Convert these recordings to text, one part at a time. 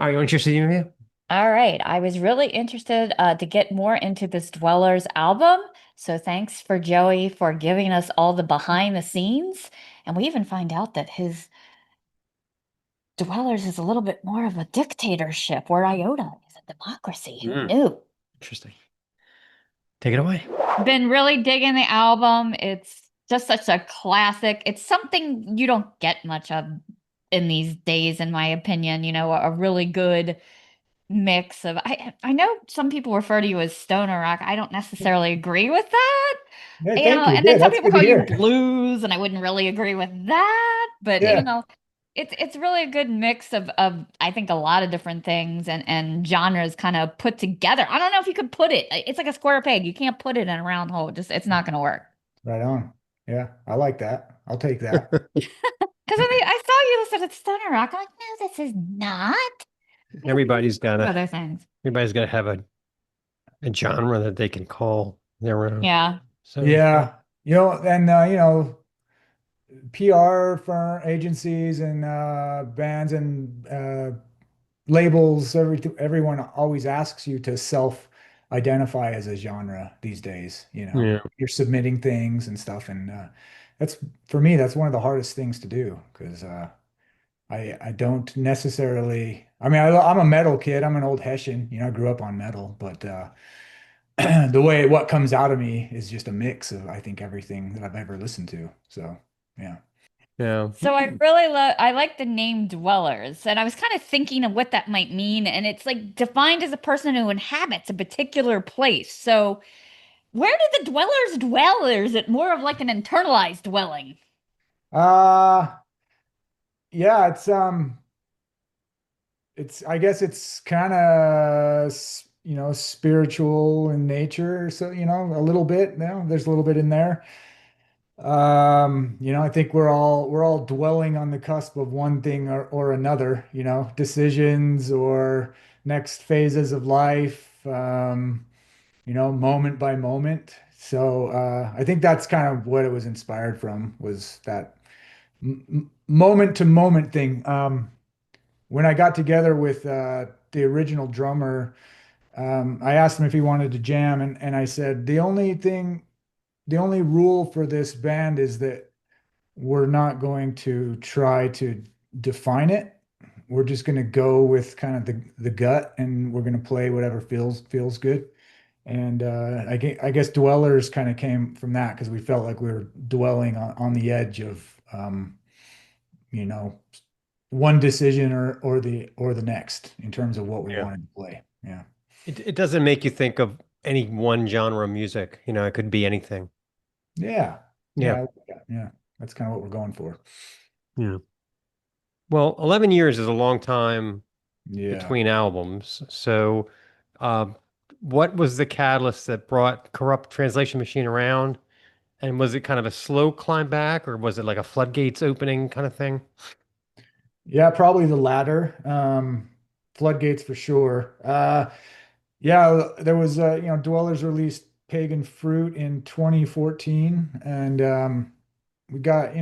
Are you interested in me? All right. I was really interested to get more into this Dwellers album. So thanks for Joey for giving us all the behind the scenes. And we even find out that his Dwellers is a little bit more of a dictatorship, where Iota is a democracy. Who Mm, knew? interesting. Take it away. Been really digging the album. It's just such a classic. It's something you don't get much of in these days, in my opinion. A really good mix of I know some people refer to you as stoner rock. I don't necessarily agree with that. Yeah, thank you. And then Good. some That's people good to call you hear. blues, and I wouldn't really agree with that. But Yeah. it's really a good mix of I think a lot of different things and genres kind of put together. I don't know if you could put it. It's like a square peg. You can't put it in a round hole. Just it's not going to work. Right on. Yeah, I like that. I'll take that. Because I saw you listed as stoner rock, I'm like, no, this is not. Everybody's got to Other things. everybody's got to have a genre that they can call their own. Yeah. So, Yeah, and PR firm agencies and bands and labels, everyone always asks you to self-identify as a genre these days. yeah. You're submitting things and stuff, and that's for me, that's one of the hardest things to do because I don't necessarily. I mean, I'm a metal kid. I'm an old Hessian. I grew up on metal, but the way what comes out of me is just a mix of I think everything that I've ever listened to. So yeah. Yeah. So I like the name dwellers, and I was kind of thinking of what that might mean, and it's like defined as a person who inhabits a particular place. So where do the dwellers dwell, or is it more of like an internalized dwelling? Uh yeah, it's I guess it's kind of spiritual in nature, so a little bit. There's a little bit in there. I think we're all dwelling on the cusp of one thing or another, decisions or next phases of life, moment by moment. So I think that's kind of what it was inspired from, was that moment to moment thing. When I got together with the original drummer, I asked him if he wanted to jam, and I said the only rule for this band is that we're not going to try to define it. We're just going to go with kind of the gut, and we're going to play whatever feels good. And I guess Dwellers kind of came from that because we felt like we were dwelling on the edge of you know one decision or the next in terms of what we Yeah. wanted to play. Yeah. It doesn't make you think of any one genre of music. It could be anything. Yeah. Yeah. Yeah. I like that. Yeah. That's kind of what we're going for. Yeah. Well, 11 years is a long time Yeah. between albums. So, uh, what was the catalyst that brought Corrupt Translation Machine around? And was it kind of a slow climb back, or was it like a floodgates opening kind of thing? Yeah, probably the latter. Floodgates for sure. Yeah, there was Dwellers released Pagan Fruit in 2014, and we got,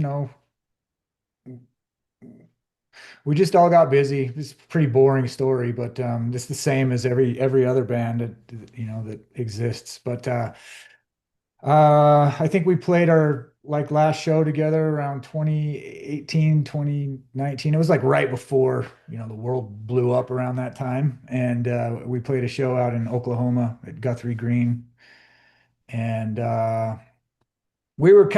we just all got busy. It's a pretty boring story, but it's the same as every other band that exists. But I think we played our like last show together around 2018, 2019. It was like right before, the world blew up around that time. And we played a show out in Oklahoma at Guthrie Green. And we were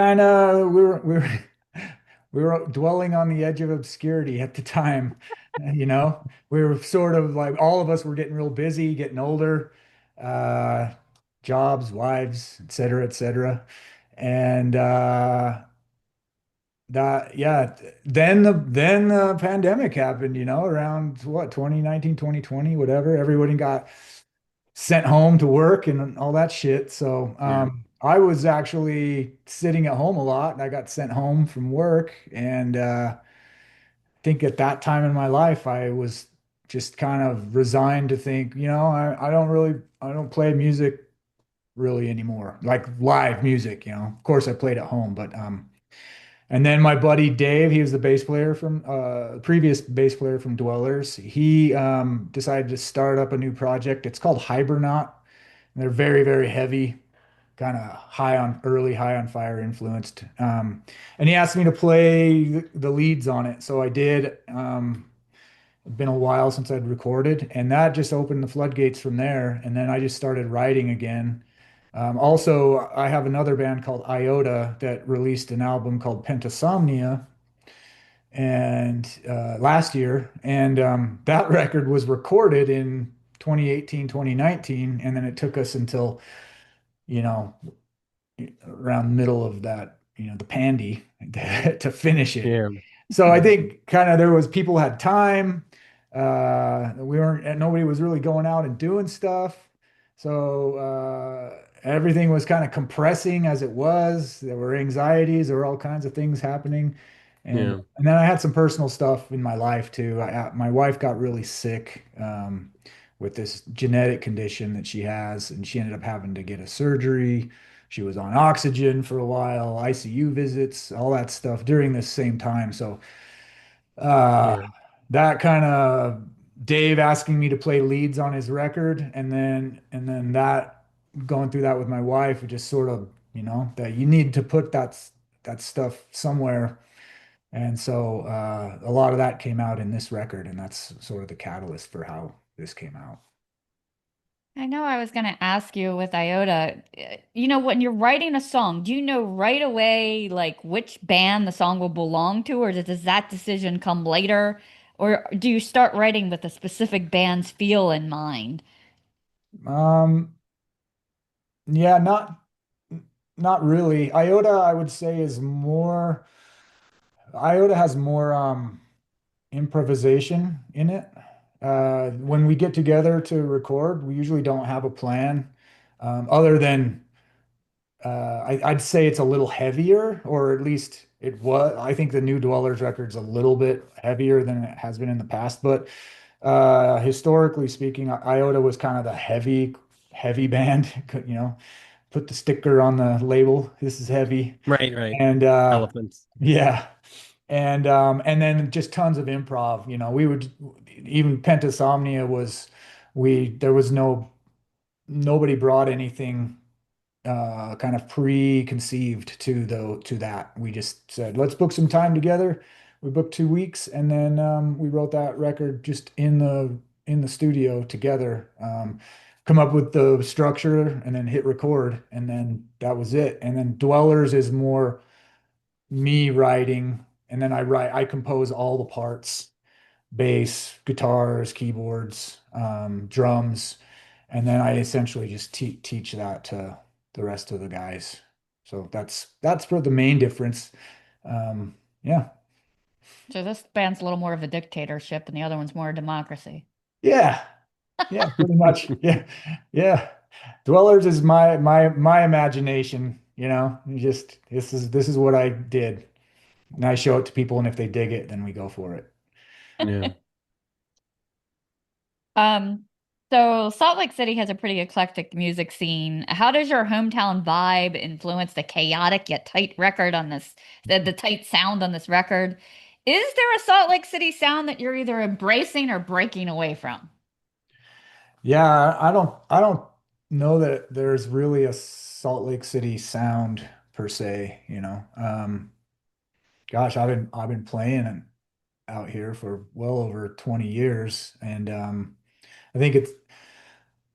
we were dwelling on the edge of obscurity at the time. We were sort of like all of us were getting real busy, getting older, uh, jobs, wives, et cetera, et cetera. And that yeah, then the pandemic happened, around what, 2019, 2020, whatever. Everybody got sent home to work and all that shit. So Yeah. I was actually sitting at home a lot, and I got sent home from work. And I think at that time in my life, I was just kind of resigned to think, I don't play music really anymore, like live music. Of course, I played at home, but And then my buddy Dave, he was the bass player from previous bass player from Dwellers. He decided to start up a new project. It's called Hibernaut. And they're very, very heavy, kind of high on fire influenced. And he asked me to play the leads on it. So I did. It's been a while since I'd recorded, and that just opened the floodgates from there. And then I just started writing again. Also, I have another band called Iota that released an album called Pentasomnia and last year, and that record was recorded in 2018, 2019, and then it took us until, you know, around middle of that, the pandy to finish it. Yeah. So I think kind of there was people had time. We weren't, nobody was really going out and doing stuff. So everything was kind of compressing as it was. There were anxieties, there were all kinds of things happening. And Yeah. and then I had some personal stuff in my life too. My wife got really sick with this genetic condition that she has, and she ended up having to get a surgery. She was on oxygen for a while, ICU visits, all that stuff during this same time. So uh, Yeah. that kind of Dave asking me to play leads on his record, and then that going through that with my wife, it just sort of, that you need to put that stuff somewhere. And so a lot of that came out in this record, and that's sort of the catalyst for how this came out. I know I was going to ask you with Iota, when you're writing a song, do you know right away like which band the song will belong to, or does that decision come later? Or do you start writing with a specific band's feel in mind? Um, yeah, not really. I would say Iota has more improvisation in it. When we get together to record, we usually don't have a plan, other than I'd say it's a little heavier, or at least it was. I think the new Dwellers record's a little bit heavier than it has been in the past, but historically speaking, Iota was kind of the heavy band. Put the sticker on the label. This is heavy, Right, right. and Elephants. yeah, and then just tons of improv. We would even Pentasomnia was we there was nobody brought anything kind of preconceived to that. We just said, let's book some time together. We booked 2 weeks, and then we wrote that record just in the studio together. Come up with the structure, and then hit record, and then that was it. And then Dwellers is more me writing, and then I compose all the parts, bass, guitars, keyboards, drums, and then I essentially just teach that to the rest of the guys. So that's for the main difference. Yeah, So this band's a little more of a dictatorship and the other one's more a democracy. yeah, yeah, pretty much. Yeah, yeah. Dwellers is my imagination. Just this is what I did, and I show it to people, and if they dig it, then we go for it. Yeah. Um, so Salt Lake City has a pretty eclectic music scene. How does your hometown vibe influence the chaotic yet tight record on this, the tight sound on this record? Is there a Salt Lake City sound that you're either embracing or breaking away from? Yeah, I don't know that there's really a Salt Lake City sound per se. Gosh, I've been playing out here for well over 20 years, and I think it's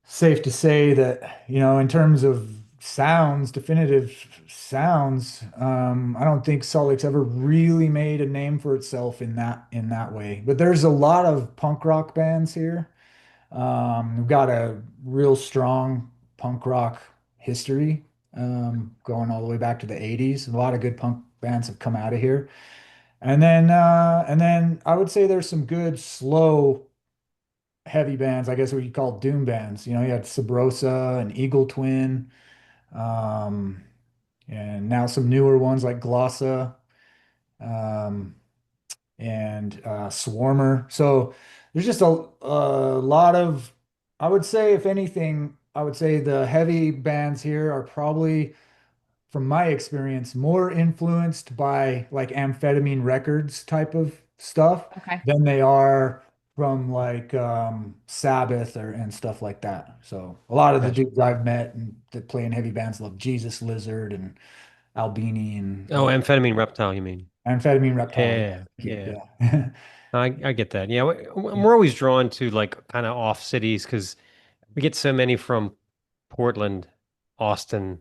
safe to say that, in terms of sounds, definitive sounds, I don't think Salt Lake's ever really made a name for itself in that way. But there's a lot of punk rock bands here. We've got a real strong punk rock history, going all the way back to the 80s. A lot of good punk bands have come out of here. And then I would say there's some good slow heavy bands, I guess what you call doom bands. You had Sabrosa and Eagle Twin, um, and now some newer ones like Glossa, um, and Swarmer. So there's just a lot of, I would say, if anything, I would say the heavy bands here are probably from my experience, more influenced by like amphetamine records type of stuff Okay. than they are from like Sabbath or and stuff like that. So a lot of the Gotcha. dudes I've met and that play in heavy bands love Jesus Lizard and Albini and Oh, amphetamine reptile, you mean? amphetamine reptile. Yeah, Thank yeah. you. Yeah. I get that. Yeah, we're always drawn to like kind of off cities because we get so many from Portland, Austin,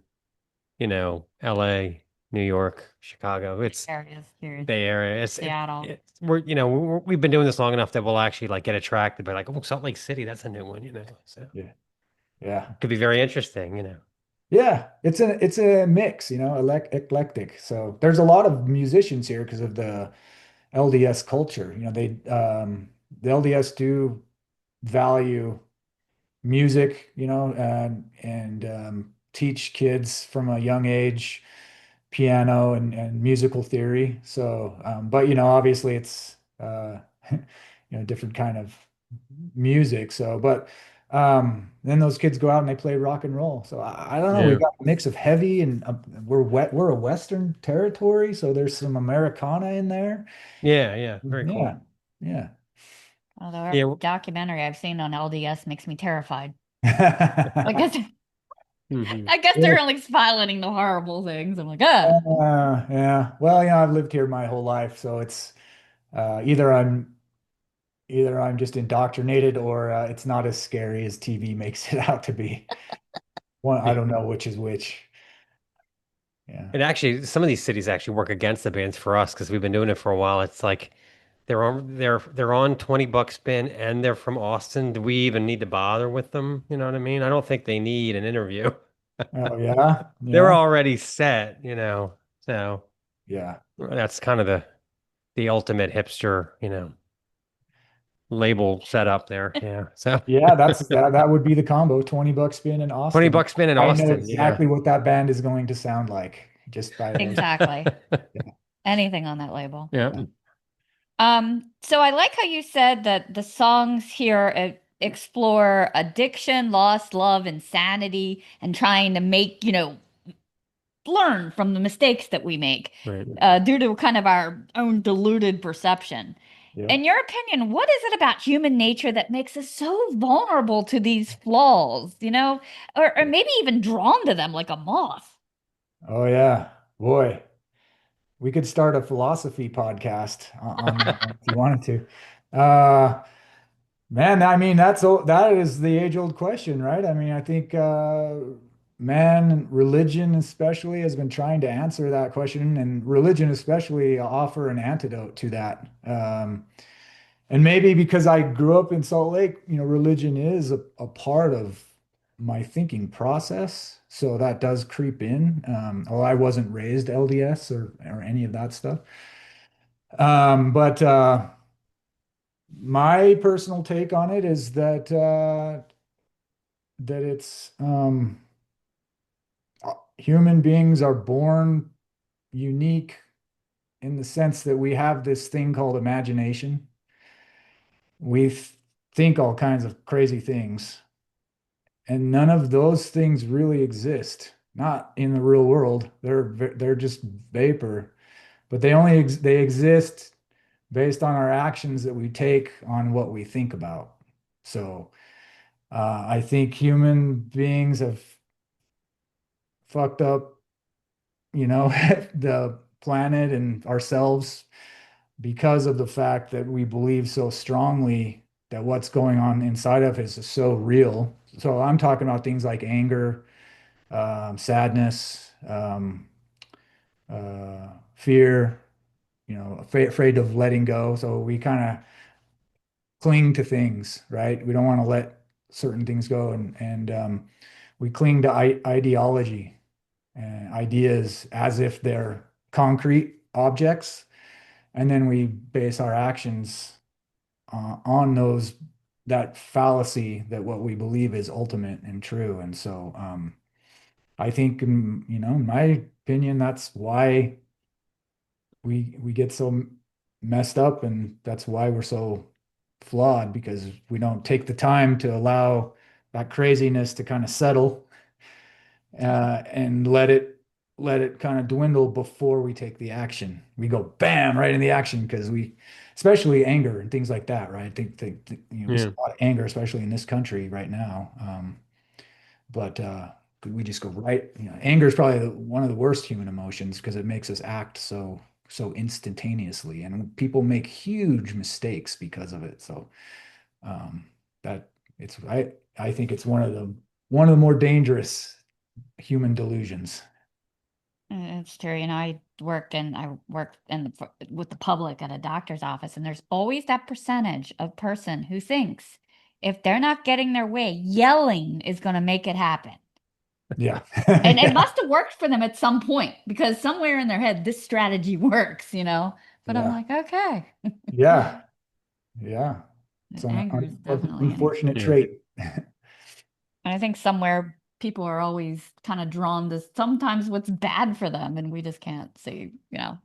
LA, New York, Chicago. It's Areas here, Bay Area. Seattle. We've been doing this long enough that we'll actually like get attracted by like, oh, Salt Lake City, that's a new one. So Yeah. Yeah. it could be very interesting. Yeah, it's a mix, eclectic. So there's a lot of musicians here because of the LDS culture. The LDS do value music, and teach kids from a young age piano and musical theory. So, but obviously it's different kind of music. So, but then those kids go out and they play rock and roll. So I don't know. We Yeah. got a mix of heavy and we're a Western territory, so there's some Americana in there. Yeah, yeah. Very cool. Yeah, yeah. Although our Yeah. documentary I've seen on LDS makes me terrified. I Yeah, guess Hmm. I guess they're only spotlighting the horrible things. I'm like, ah, yeah. Well, I've lived here my whole life, so it's uh, either I'm either I'm just indoctrinated or it's not as scary as TV makes it out to be. One, I Yeah. don't know which is which. Yeah. And actually, some of these cities actually work against the bands for us because we've been doing it for a while. It's like they're on 20 buck spin and they're from Austin. Do we even need to bother with them? You know what I mean? I don't think they need an interview. Oh yeah, They're yeah, already set. So yeah, that's kind of the ultimate hipster, label set up there. Yeah. So yeah. That would be the combo. 20 bucks spin in 20 Austin. buck spin in I know Austin. Yeah. exactly what that band is going to sound like just by the exactly. yeah, Anything on that label. Yeah. So I like how you said that the songs here explore addiction, loss, love, insanity, and trying to make, learn from the mistakes that we make Right. due to kind of our own deluded perception. yeah. In your opinion, what is it about human nature that makes us so vulnerable to these flaws, or maybe even drawn to them like a moth? Oh yeah, boy. We could start a philosophy podcast on that one if you wanted to. Man, I mean that is the age-old question, right? I mean, I think man, religion especially has been trying to answer that question, and religion especially offer an antidote to that. And maybe because I grew up in Salt Lake, religion is a part of my thinking process. So that does creep in. Although I wasn't raised LDS or any of that stuff. But my personal take on it is that it's human beings are born unique in the sense that we have this thing called imagination. We think all kinds of crazy things, and none of those things really exist. Not in the real world. They're just vapor, but they exist based on our actions that we take on what we think about. So I think human beings have fucked up, the planet and ourselves because of the fact that we believe so strongly that what's going on inside of us is so real. So I'm talking about things like anger, sadness, fear, afraid of letting go. So we kind of cling to things, right? We don't want to let certain things go, and we cling to ideology and ideas as if they're concrete objects, and then we base our actions on that fallacy that what we believe is ultimate and true. And so I think, in my opinion, that's why we get so messed up, and that's why we're so flawed because we don't take the time to allow that craziness to kind of settle and let it let it kind of dwindle before we take the action. We go bam right in the action because especially anger and things like that, right? We see Yeah. a lot of anger, especially in this country right now. But we just go right. Anger is probably one of the worst human emotions because it makes us act so instantaneously, and people make huge mistakes because of it. So um, that it's I think it's one of the more dangerous human delusions. It's true. I worked with the public at a doctor's office, and there's always that percentage of person who thinks if they're not getting their way, yelling is going to make it happen. Yeah. And it Yeah. must have worked for them at some point because somewhere in their head, this strategy works, you know? But I'm Yeah. like, okay. Yeah. Yeah. It's an Anger is definitely an unfortunate Yeah. trait. And I think somewhere people are always kind of drawn to sometimes what's bad for them, and we just can't see, you know.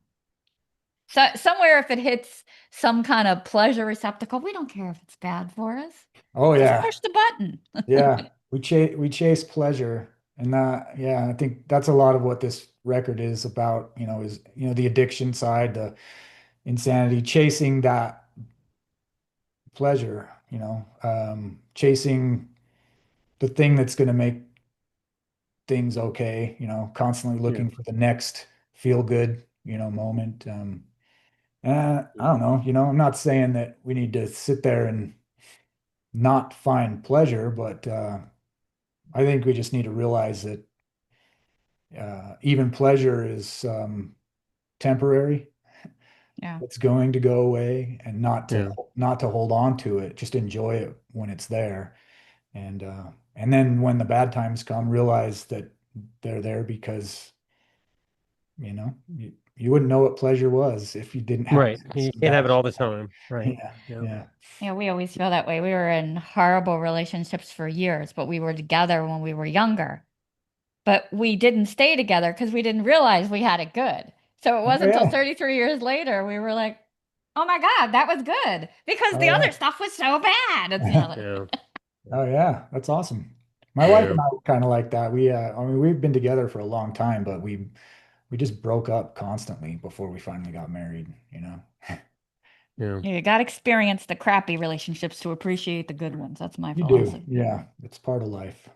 So somewhere if it hits some kind of pleasure receptacle, we don't care if it's bad for us. Oh Just yeah. push the button. Yeah. We chase pleasure. And that, yeah, I think that's a lot of what this record is about, is, the addiction side, the insanity, chasing that pleasure, chasing the thing that's going to make things okay, constantly Yeah. looking for the next feel good, moment. I don't know, I'm not saying that we need to sit there and not find pleasure, but I think we just need to realize that even pleasure is temporary. Yeah. It's going to go away, and not to Yeah. not to hold on to it. Just enjoy it when it's there, and then when the bad times come, realize that they're there because you wouldn't know what pleasure was if you didn't have Right. You some can't have bad. it all the time. Right. Yeah, Yeah. yeah. Yeah, we always feel that way. We were in horrible relationships for years, but we were together when we were younger. But we didn't stay together because we didn't realize we had it good. So it Oh wasn't until yeah. 33 years later we were like, oh my God, that was good because Oh the other yeah. stuff was so bad. It's, you know, Yeah. Oh yeah, that's awesome. My wife Yeah. and I kind of like that. I mean, we've been together for a long time, but we just broke up constantly before we finally got married. Yeah. you got to experience the crappy relationships to appreciate the good ones. That's my You do. philosophy. Yeah, it's part of life.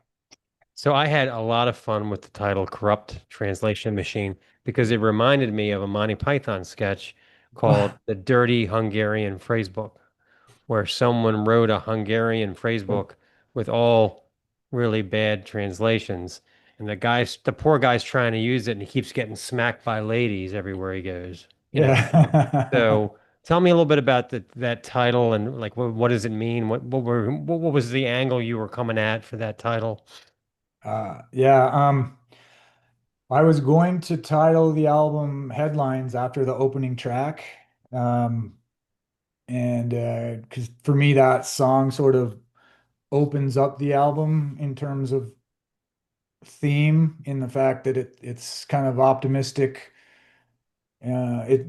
So I had a lot of fun with the title Corrupt Translation Machine because it reminded me of a Monty Python sketch called The Dirty Hungarian Phrasebook, where someone wrote a Hungarian phrase book with all really bad translations. And the poor guy's trying to use it and he keeps getting smacked by ladies everywhere he goes. Yeah. So tell me a little bit about that title and like what does it mean? What was the angle you were coming at for that title? Yeah, I was going to title the album Headlines after the opening track. Um, and because for me that song sort of opens up the album in terms of theme, in the fact that it's kind of optimistic. It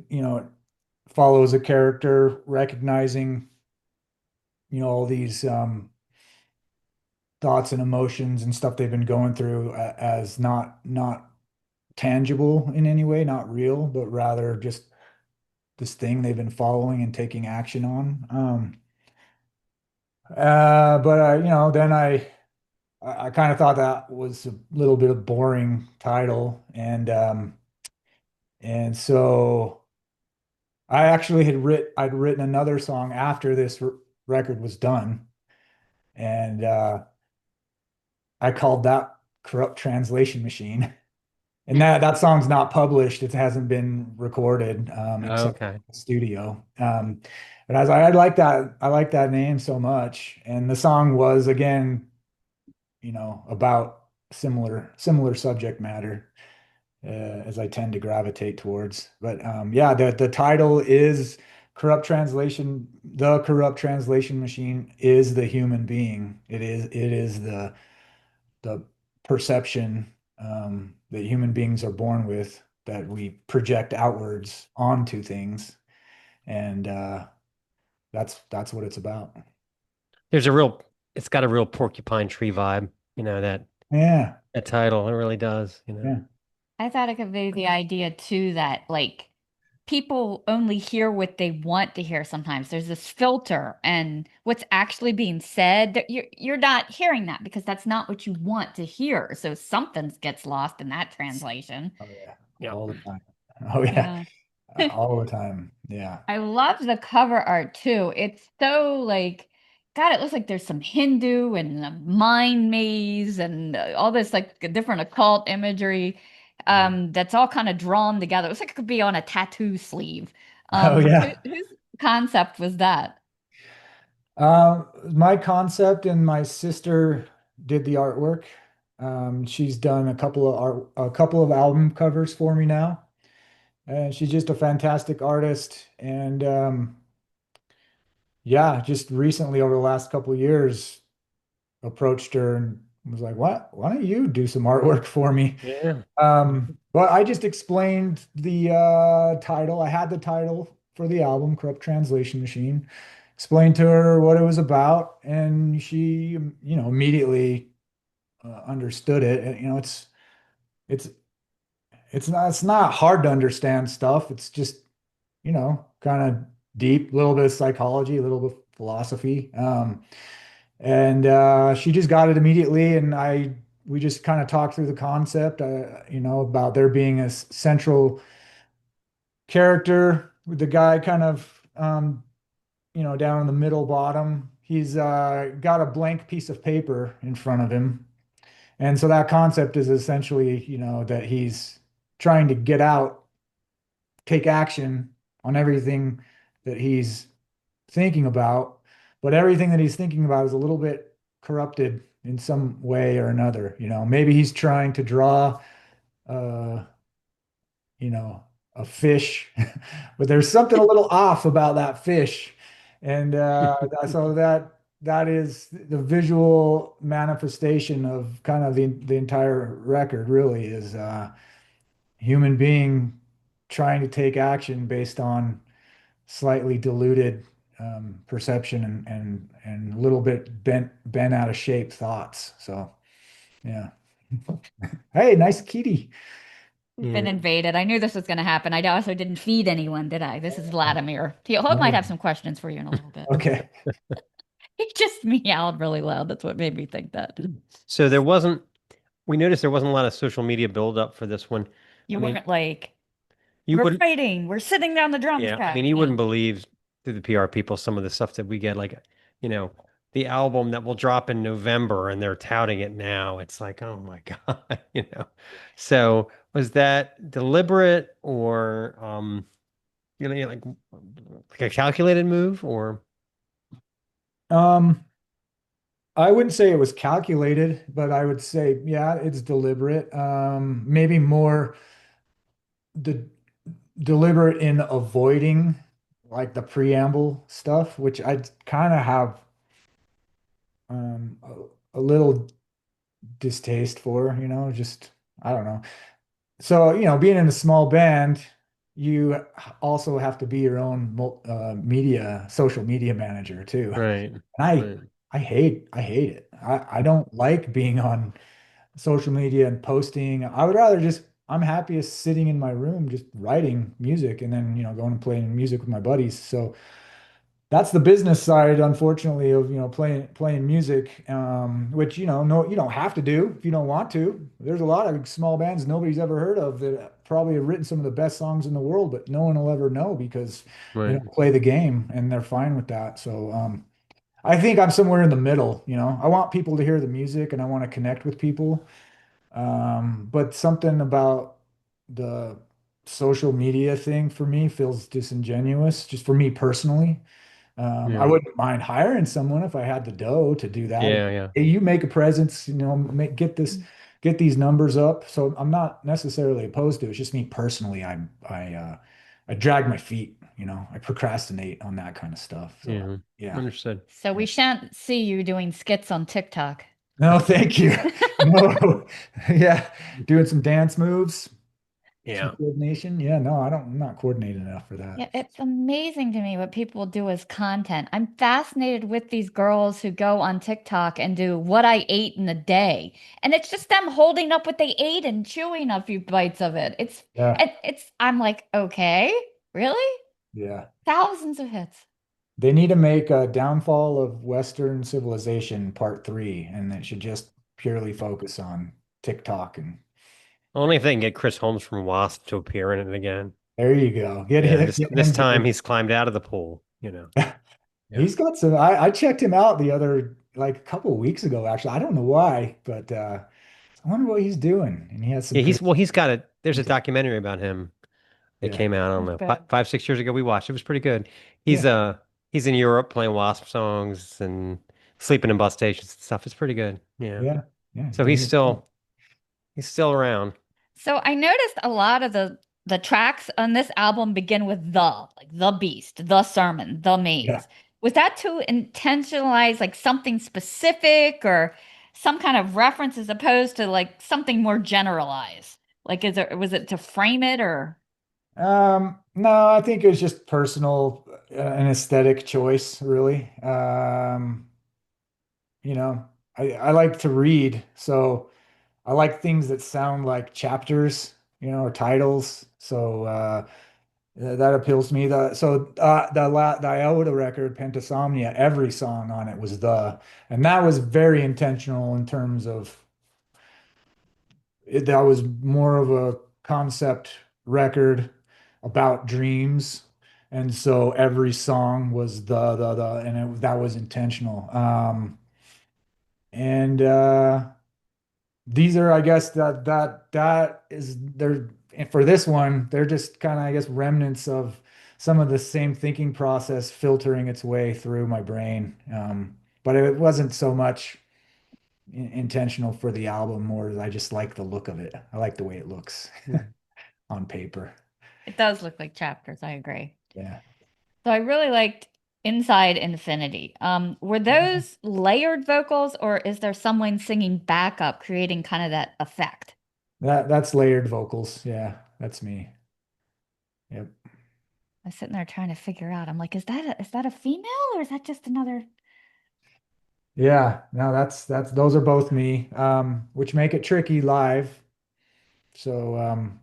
follows a character recognizing all these thoughts and emotions and stuff they've been going through as not tangible in any way, not real, but rather just this thing they've been following and taking action on. But then I kind of thought that was a little bit of boring title, and so I'd written another song after this record was done, and I called that Corrupt Translation Machine. And that song's not published. It hasn't been recorded, except Okay. in the studio. But I was like, I like that name so much. And the song was, again, about similar subject matter, as I tend to gravitate towards. But yeah, the title is Corrupt Translation. The Corrupt Translation Machine is the human being. It is the perception that human beings are born with, that we project outwards onto things, and that's what it's about. There's it's got a real porcupine tree vibe, that Yeah, that title. It really does. yeah. I thought it could be the idea too that like people only hear what they want to hear sometimes. There's this filter and what's actually being said that you're not hearing that because that's not what you want to hear. So something gets lost in that translation. Oh yeah, Yeah. all the time. Oh yeah, Yeah. all the time. Yeah. I love the cover art too. It's so like, God, it looks like there's some Hindu and a mind maze and all this like different occult imagery that's all kind of drawn together. It looks like it could be on a tattoo sleeve. Oh yeah. Whose concept was that? My concept and my sister did the artwork. She's done a couple of album covers for me now, and she's just a fantastic artist. And yeah, just recently over the last couple of years, approached her and was like, "What? Why don't you do some artwork for me?" Yeah. But I just explained the title. I had the title for the album, Corrupt Translation Machine. Explained to her what it was about, and she, immediately understood it. And, it's it's not hard to understand stuff. It's just, kind of deep, a little bit of psychology, a little bit of philosophy. And she just got it immediately, and we just kind of talked through the concept, about there being a central character with the guy kind of, down in the middle bottom. He's got a blank piece of paper in front of him, and so that concept is essentially, that he's trying to get out, take action on everything that he's thinking about, but everything that he's thinking about is a little bit corrupted in some way or another. Maybe he's trying to draw, uh, you know, a fish, but there's something a little off about that fish. And so that is the visual manifestation of kind of the entire record really is human being trying to take action based on slightly diluted perception and a little bit bent out of shape thoughts. So yeah. Hey, nice kitty. We've been Yeah. invaded. I knew this was going to happen. I also didn't feed anyone, did I? This is Vladimir. He might No. have some questions for you in a little bit. Okay. He just meowed really loud. That's what made me think that. So we noticed there wasn't a lot of social media buildup for this one. You I mean, weren't like, you we're wouldn't, fighting, we're sitting down the drums yeah, I mean, track. you No. wouldn't believe through the PR people some of the stuff that we get, like, you know, the album that will drop in November and they're touting it now. It's like, oh my God, you know. So was that deliberate or like a calculated move or Um, I wouldn't say it was calculated, but I would say, yeah, it's deliberate. Maybe more the deliberate in avoiding like the preamble stuff, which I kind of have a little distaste for, just I don't know. So, being in a small band, you also have to be your own social media manager too. right, And I right. I hate it. I don't like being on social media and posting. I would rather just I'm happiest sitting in my room just writing music and then, going and playing music with my buddies. So that's the business side, unfortunately, of playing music, which no, you don't have to do if you don't want to. There's a lot of small bands nobody's ever heard of that probably have written some of the best songs in the world, but no one will ever know because they Right. don't play the game and they're fine with that. So I think I'm somewhere in the middle. I want people to hear the music and I want to connect with people, but something about the social media thing for me feels disingenuous, just for me personally. I Yeah. wouldn't mind hiring someone if I had the dough to do that. Yeah, yeah. Hey, you make a presence, get these numbers up. So I'm not necessarily opposed to it. It's just me personally. I drag my feet, I procrastinate on that kind of stuff. So Yeah. yeah. Understood. So we shan't see you doing skits on TikTok. No, thank you. No. Yeah. Doing some dance moves. Some Yeah. coordination. Yeah, no, I'm not coordinated enough for that. Yeah, it's amazing to me what people do as content. I'm fascinated with these girls who go on TikTok and do what I ate in a day. And it's just them holding up what they ate and chewing a few bites of it. Yeah, I'm like, okay, really? yeah. Thousands of hits. They need to make a Downfall of Western Civilization Part 3, and it should just purely focus on TikTok. And Only if they can get Chris Holmes from Wasp to appear in it again. there you go. Yeah, Get this him to time he's climbed out of the pool, you know. Yeah. He's got some. I checked him out the other, like a couple of weeks ago, actually. I don't know why, but I wonder what he's doing. And he has some Yeah, good. he's got it. There's a documentary about him that Yeah, came out, I don't That's know, good. 5, 6 years ago. We watched. It was pretty good. yeah, He's in Europe playing Wasp songs and sleeping in bus stations and stuff. It's pretty good. Yeah. yeah, yeah. He's So doing his stuff. he's still around. So I noticed a lot of the tracks on this album begin with like the beast, the sermon, the Yeah. maze. Was that to intentionalize like something specific or some kind of reference as opposed to like something more generalized? Like was it to frame it or No, I think it was just personal, an aesthetic choice, really. You know, I like to read, so I like things that sound like chapters, or titles. So that appeals to me. The Iota record, Pentasomnia, every song on it was and that was very intentional in terms of that was more of a concept record about dreams. And so every song was and that was intentional. And these are, I guess, that is they're for this one, they're just kind of, I guess, remnants of some of the same thinking process filtering its way through my brain. But it wasn't so much intentional for the album, more as I just like the look of it. I like the way it looks Mm. on paper. it does look like chapters, I agree. Yeah. So I really liked Inside Infinity. Were those layered vocals or is there someone singing backup creating kind of that effect? That's layered vocals. Yeah, that's me. Yep. I was sitting there trying to figure out. I'm like, is that a female or is that just another? Yeah, no, that's those are both me, which make it tricky live. So,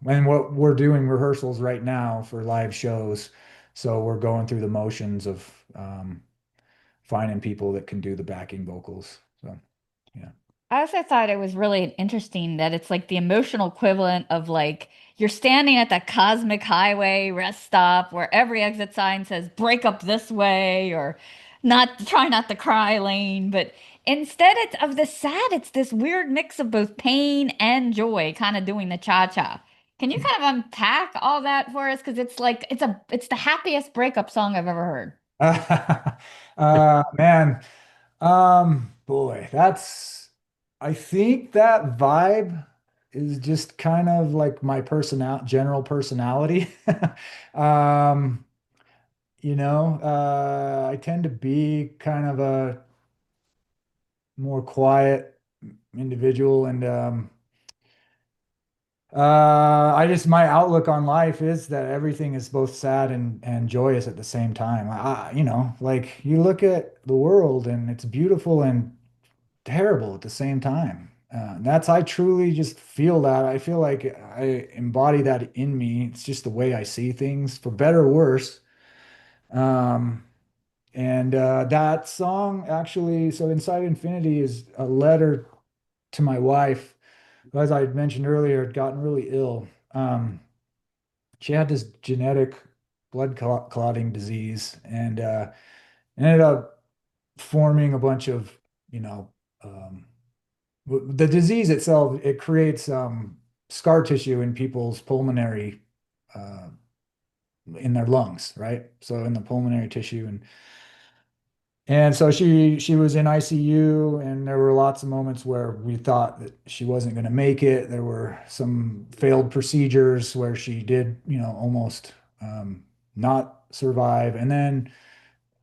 and what we're doing rehearsals right now for live shows. So we're going through the motions of finding people that can do the backing vocals. So, yeah. I also thought it was really interesting that it's like the emotional equivalent of like you're standing at that cosmic highway rest stop where every exit sign says break up this way or not try not to cry lane, but instead it's of the sad, it's this weird mix of both pain and joy, kind of doing the cha-cha. Can you kind of unpack all that for us? Because it's like it's the happiest breakup song I've ever heard. Man, boy, I think that vibe is just kind of like my general personality. Um, I tend to be kind of a more quiet individual, and I just my outlook on life is that everything is both sad and joyous at the same time. Like you look at the world and it's beautiful and terrible at the same time. I truly just feel that. I feel like I embody that in me. It's just the way I see things, for better or worse. Um, and that song actually, so Inside Infinity is a letter to my wife, who, as I mentioned earlier, had gotten really ill. She had this genetic clotting disease and ended up forming a bunch of, you know, um, the disease itself, it creates scar tissue in people's pulmonary, uh, in their lungs, right? So in the pulmonary tissue, and so she was in ICU, and there were lots of moments where we thought that she wasn't going to make it. There were some failed procedures where she did, almost not survive. And then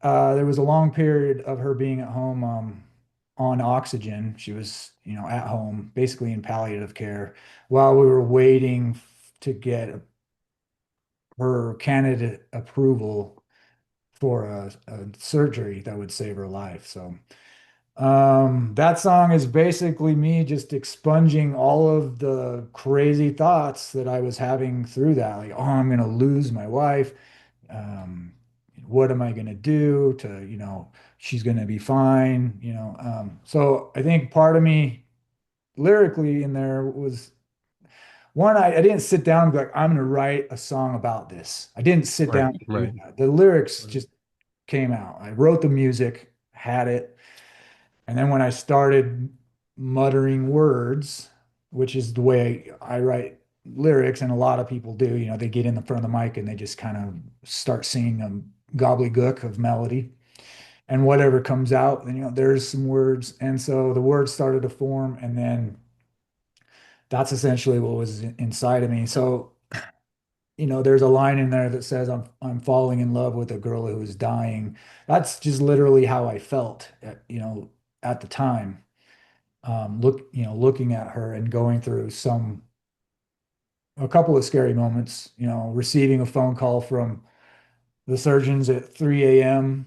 there was a long period of her being at home on oxygen. She was, at home, basically in palliative care, while we were waiting to get her candidate approval for a surgery that would save her life. So that song is basically me just expunging all of the crazy thoughts that I was having through that. Like, oh, I'm gonna lose my wife. Um, what am I gonna do to, she's gonna be fine, So I think part of me lyrically in there was one, I didn't sit down and be like, I'm gonna write a song about this. I didn't sit Right, down to do right. that. The lyrics Right. just came out. I wrote the music, had it, and then when I started muttering words, which is the way I write lyrics, and a lot of people do, they get in the front of the mic and they just kind of start singing a gobbledygook of melody. And whatever comes out, then there's some words. And so the words started to form, and then that's essentially what was inside of me. So, there's a line in there that says I'm falling in love with a girl who is dying. That's just literally how I felt at the time. Looking at her and going through a couple of scary moments, receiving a phone call from the surgeons at 3 a.m.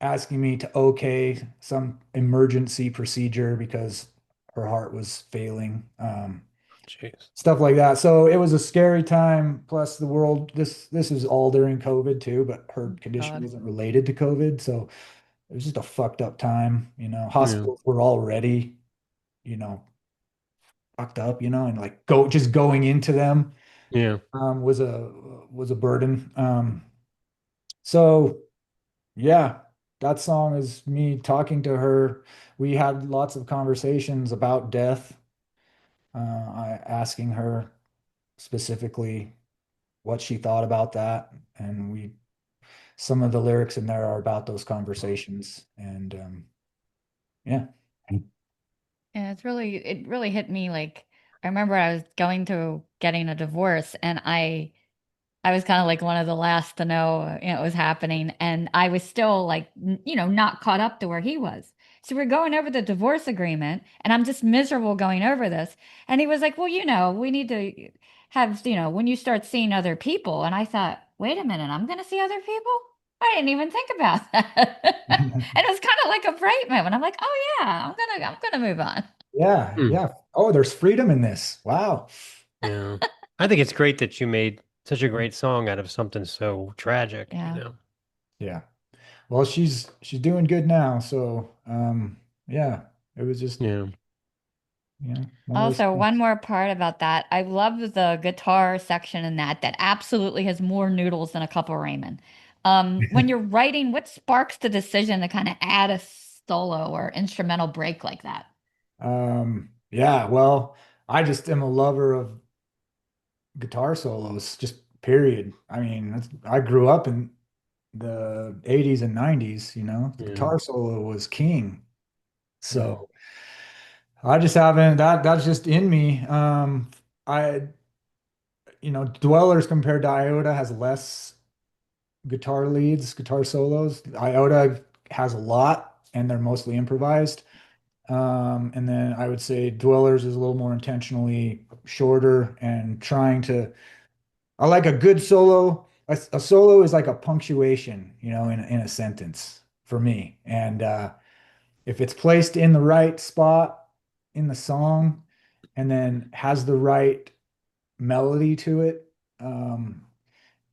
asking me to okay some emergency procedure because her heart was failing. Jeez. Stuff like that. So it was a scary time. Plus the world, this was all during COVID too, but her condition God. wasn't related to COVID. So it was just a fucked up time. Yeah. Hospitals were already, you know, fucked up, and like going into them Yeah. was a burden. So yeah, that song is me talking to her. We had lots of conversations about death. I asking her specifically what she thought about that, and some of the lyrics in there are about those conversations, and yeah. Yeah, it really hit me. Like, I remember I was going through getting a divorce, and I was kind of like one of the last to know, it was happening. And I was still like, not caught up to where he was. So we're going over the divorce agreement, and I'm just miserable going over this. And he was like, well, we need to have, when you start seeing other people. And I thought, wait a minute, I'm going to see other people? I didn't even think about that. And it was kind of like a bright moment. I'm like, oh yeah, I'm gonna move on. Yeah, Hmm. yeah. Oh, there's freedom in this. Wow. Yeah. I think it's great that you made such a great song out of something so tragic, you Yeah. know? Yeah. Well, she's doing good now, so yeah, it was just, Yeah. one of those Also, one things. more part about that. I love the guitar section in that absolutely has more noodles than a cup of ramen. When you're writing, what sparks the decision to kind of add a solo or instrumental break like that? Yeah, well, I just am a lover of guitar solos, just period. I mean, I grew up in the 80s and 90s, the Yeah. guitar solo was king. Yeah. So I just haven't that's just in me. I Dwellers compared to Iota has less guitar leads, guitar solos. Iota has a lot and they're mostly improvised. And then I would say Dwellers is a little more intentionally shorter and trying to I like a good solo. A solo is like a punctuation, in a sentence for me. And if it's placed in the right spot in the song and then has the right melody to it,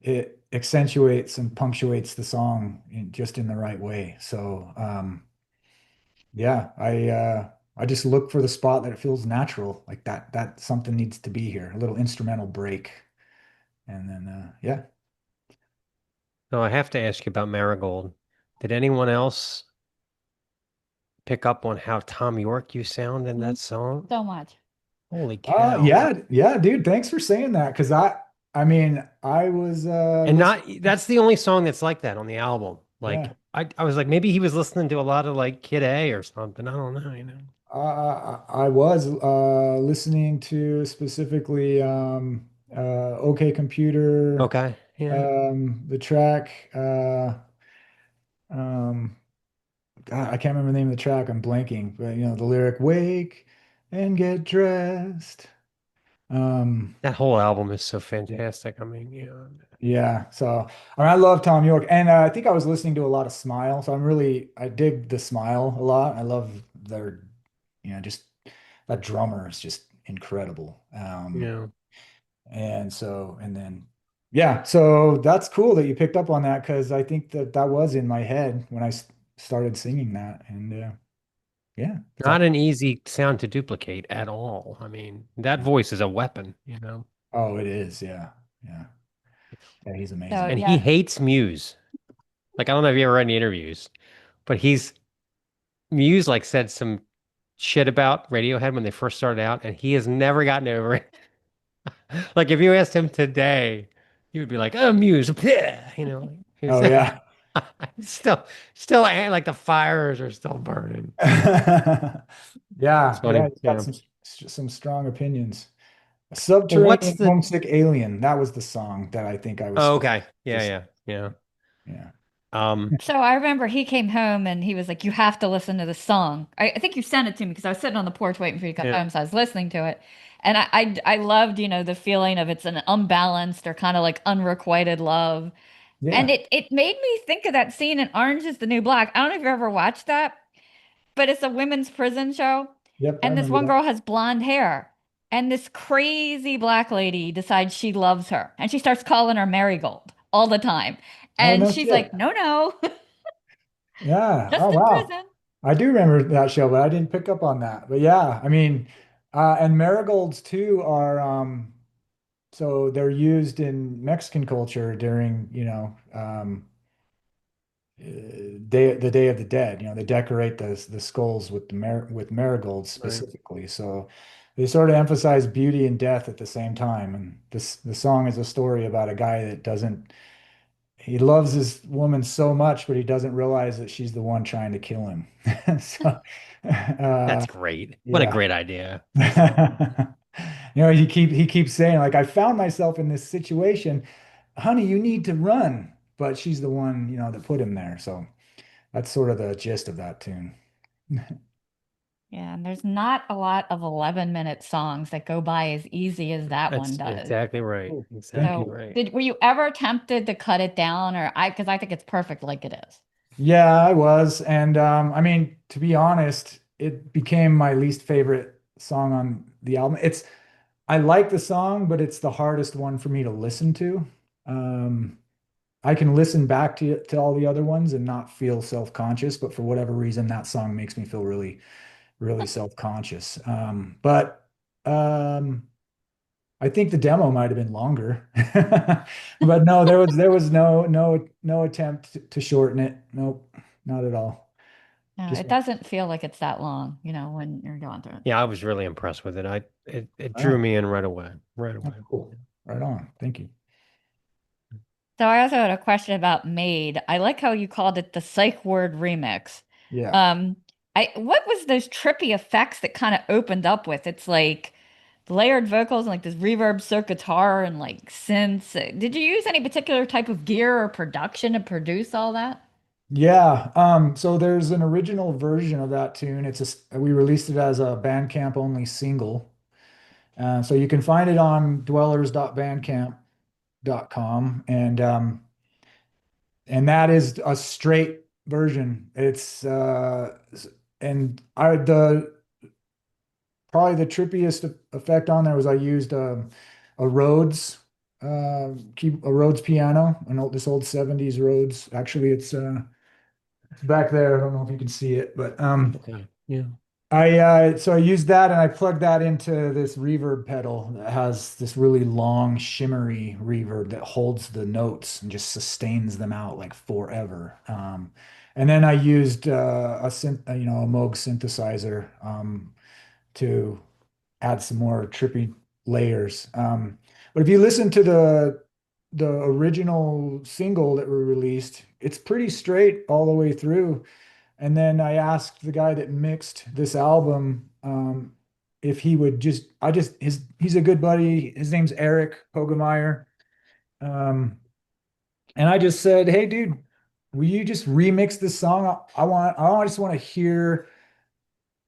it accentuates and punctuates the song just in the right way. So yeah, I just look for the spot that it feels natural, like that something needs to be here, a little instrumental break, and then yeah. So I have to ask you about Marigold. Did anyone else pick up on how Thom Yorke you sound in Mm, that song? so much. Holy cow. Yeah, dude, thanks for saying that because I mean, I was And not listening. that's the only song that's like that on the album. Like Yeah. I was like maybe he was listening to a lot of like Kid A or something. I don't know, I was listening to specifically OK Computer, Okay. Yeah. the track um God, I can't remember the name of the track. I'm blanking, but the lyric "Wake and get dressed." Um, That whole album is so fantastic. I mean, yeah. So I love Thom Yorke, and I think I was listening to a lot of Smile. So I dig the Smile a lot. I love their, just that drummer is just incredible. yeah. And then, yeah, so that's cool that you picked up on that because I think that that was in my head when I started singing that. And yeah, it's Not all, an easy sound to duplicate at all. I mean, that voice is a weapon. oh, it is. Yeah. Yeah. Yeah. He's So amazing. And he yeah. hates Muse. Like, I don't know if you ever read any interviews, but Muse like said some shit about Radiohead when they first started out, and he has never gotten over it. Like, if you asked him today, he would be like, "Oh, Muse," He's Oh, yeah. still, still, like the fires are still burning. It's Yeah. Yeah. funny. He's got Yeah. some strong opinions. Well, what's Subterranean the? Homesick Alien. That was the song that I think I was Oh, supposed okay. to Yeah, say. yeah, yeah. Yeah. So I remember he came home and he was like, "You have to listen to the song." I think you sent it to me because I was sitting on the porch waiting for you to come Yeah. home, so I was listening to it, and I loved, the feeling of it's an unbalanced or kind of like unrequited love, and Yeah. it made me think of that scene in Orange Is the New Black. I don't know if you ever watched that, but it's a women's prison show, Yep. I and this remember one that. girl has blonde hair, and this crazy black lady decides she loves her, and she starts calling her Marigold all the time, Oh, and no she's shit. like, "No, no, Yeah. just Oh, in wow. prison." I do remember that show, but I didn't pick up on that. But yeah, I mean, and marigolds too are so they're used in Mexican culture during, the Day of the Dead. They decorate the skulls with with marigolds Right. specifically. So they sort of emphasize beauty and death at the same time. And the song is a story about a guy that doesn't he loves his woman so much, but he doesn't realize that she's the one trying to kill him. So, That's great. What a yeah. great idea. That's awesome. He keeps saying like, I found myself in this situation, honey, you need to run, but she's the one, that put him there. So that's sort of the gist of that tune. Yeah, and there's not a lot of 11-minute songs that go by as easy as that one That's does. exactly right. Oh, thank Exactly So, you. right. were you ever tempted to cut it down because I think it's perfect like it is. Yeah, I was. And I mean, to be honest, it became my least favorite song on the album. I like the song, but it's the hardest one for me to listen to. Um, I can listen back to all the other ones and not feel self-conscious, but for whatever reason, that song makes me feel really, really self-conscious. But I think the demo might have been longer, but no, there was no attempt to shorten it. Nope, not at all. No, Just it doesn't feel like it's that long, when you're going through it. Yeah, I was really impressed with it. It drew oh, me in right away. Right oh, away. cool, right on. Thank you. So I also had a question about Made. I like how you called it the Psych Word remix. Yeah. Um, what was those trippy effects that kind of opened up with? It's like layered vocals and like this reverb circ guitar and like synths. Did you use any particular type of gear or production to produce all that? Yeah, so there's an original version of that tune. We released it as a Bandcamp only single. So you can find it on dwellers.bandcamp.com, and that is a straight version. It's and I the probably the trippiest effect on there was I used a Rhodes a Rhodes piano, this old 70s Rhodes. Actually, it's back there. I don't know if you can see it, but Okay. Yeah. I used that and I plugged that into this reverb pedal that has this really long shimmery reverb that holds the notes and just sustains them out like forever. And then I used a Moog synthesizer to add some more trippy layers. But if you listen to the original single that we released, it's pretty straight all the way through. And then I asked the guy that mixed this album if he would he's a good buddy. His name's Eric Pogemeyer. Um, and I just said, hey, dude, will you just remix this song? I just want to hear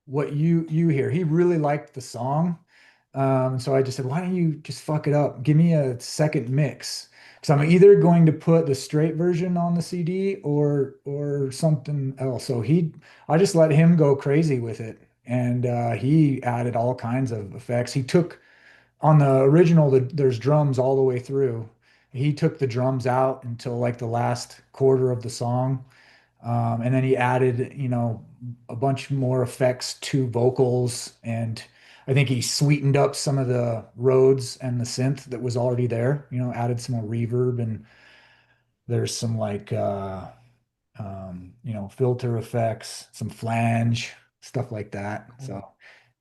what you hear. He really liked the song. So I just said, why don't you just fuck it up? Give me a second mix. Because I'm either going to put the straight version on the CD or something else. I just let him go crazy with it. And he added all kinds of effects. He took on the original, there's drums all the way through. He took the drums out until like the last quarter of the song. And then he added, a bunch more effects to vocals. And I think he sweetened up some of the Rhodes and the synth that was already there, added some more reverb. And there's some like, filter effects, some flange, stuff like that. So